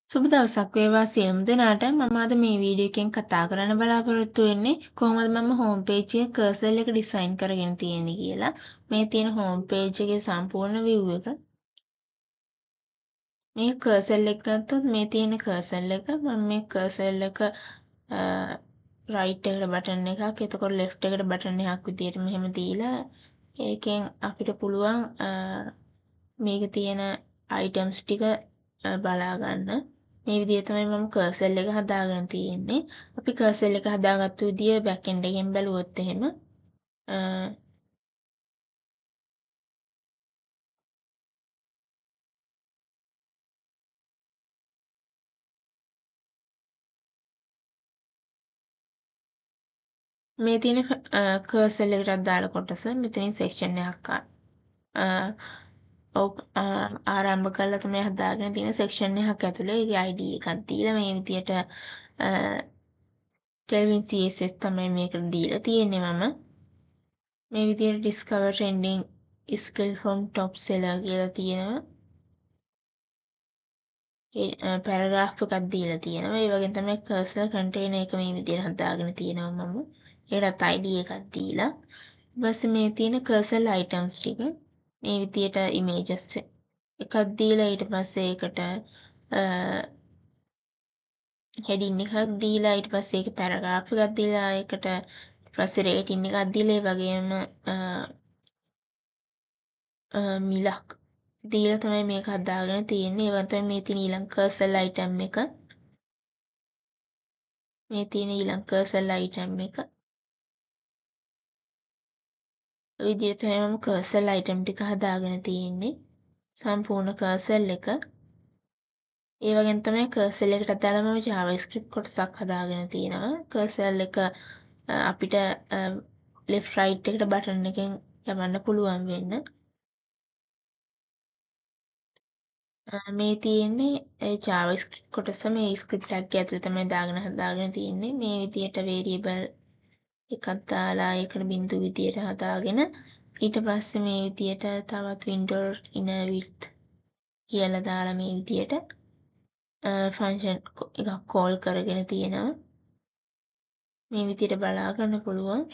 සුබ දවසක් වේවා සියලුම දෙනාට. මම අද මේ වීඩියෝ එකෙන් කතා කරන්න බලාපොරොත්තු වෙන්නේ කොහොමද මම හෝම් පේජ් එකේ කර්සර් එක ඩිසයින් කරගෙන තියෙන්නේ කියලා. මේ තියෙන හෝම් පේජ් එකේ සම්පූර්ණ view එක. මේ කර්සර් එක ගත්තොත් මේ තියෙන කර්සර් එක මම මේ කර්සර් එක රයිට් එකට බටන් එකක් එතකොට ලෙෆ්ට් එකට බටන් එකක් විදියට මෙහෙම දීලා ඒකෙන් අපිට පුළුවන් මේකේ තියෙන අයිටම්ස් ටික බලා ගන්න. මේ විදිහට තමයි මම කර්සර් එක හදාගෙන තියෙන්නේ. අපි කර්සර් එක හදාගත්තු විදිය බෑක් එන්ඩ් එකෙන් බැලුවොත් එහෙම මේ තියෙන කර්සර් එකට දාලා කොටස මෙතනින් සෙක්ෂන් එකක් ආරම්භ කරලා තමයි හදාගෙන තියෙන සෙක්ෂන් එකක් ඇතුලේ ID එකක් දීලා මේ විදියට Kelvin CSS තමයි මේකට දීලා තියෙන්නේ මම. මේ විදියට discover trending skill from top seller කියලා තියෙනවා. පැරග්‍රාෆ් එකක් දීලා තියෙනවා. ඒ වගේම තමයි cursor container එක මේ විදිහට හදාගෙන තියෙනවා මම. ඒකටත් ID එකක් දීලා. ඊට පස්සේ මේ තියෙන cursor items ටික මේ විදිහට images එකක් දීලා ඊට පස්සේ ඒකට heading එකක් දීලා ඊට පස්සේ ඒක පැරග්‍රාෆ් එකක් දීලා ඒකට ඊට පස්සේ rating එකක් දීලා ඒ වගේම මිලක් දීලා තමයි මේක හදාගෙන තියෙන්නේ. ඒ වගේම මේ තියෙන ඊළඟ cursor item එක මේ තියෙන ඊළඟ කර්සර් අයිටම් එක. ඔය විදිහට තමයි මම කර්සර් අයිටම් ටික හදාගෙන තියෙන්නේ. සම්පූර්ණ කර්සර් එක. ඒ වගේම තමයි කර්සර් එකට අදාළව මම JavaScript කොටසක් හදාගෙන තියෙනවා. කර්සර් එක අපිට left right එකට බටන් එකෙන් යවන්න පුළුවන් වෙන්න. මේ තියෙන්නේ ඒ JavaScript කොටස මේ ස්ක්‍රිප්ට් එකක් ඇතුලේ තමයි හදාගෙන තියෙන්නේ. මේ විදිහට variable එකක් දාලා ඒකට බිංදු විදියට හදාගෙන ඊට පස්සේ මේ විදියට තවත් window inner width කියලා දාලා මේ විදියට ෆන්ක්ෂන් එකක් කෝල් කරගෙන තියෙනවා. මේ විදියට බලා ගන්න පුළුවන්.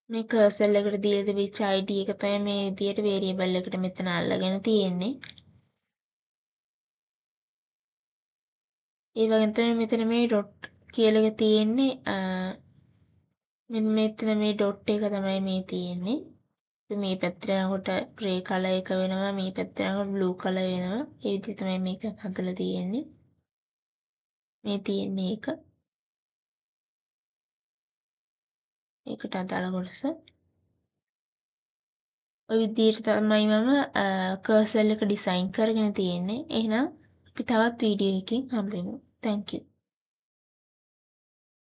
මේ කර්සර් එකට දීලා තිබිච්ච ID එක තමයි මේ විදියට variable එකට මෙතන අල්ලගෙන තියෙන්නේ. ඒ වගේම තමයි මෙතන මේ dot කියලා එක තියෙන්නේ මෙතන මේ dot එක තමයි මේ තියෙන්නේ. මේ පැත්තට යනකොට ග්‍රේ කලර් එක වෙනවා මේ පැත්තට යනකොට බ්ලූ කලර් වෙනවා ඒ විදිහට තමයි මේක හදලා තියෙන්නේ මේ තියෙන්නේ ඒකට අදාළ කොටස ඔය විදිහට තමයි මම කර්සර් එක ඩිසයින් කරගෙන තියෙන්නේ එහෙනම් අපි තවත් වීඩියෝ එකකින් හම්බ වෙමු thank you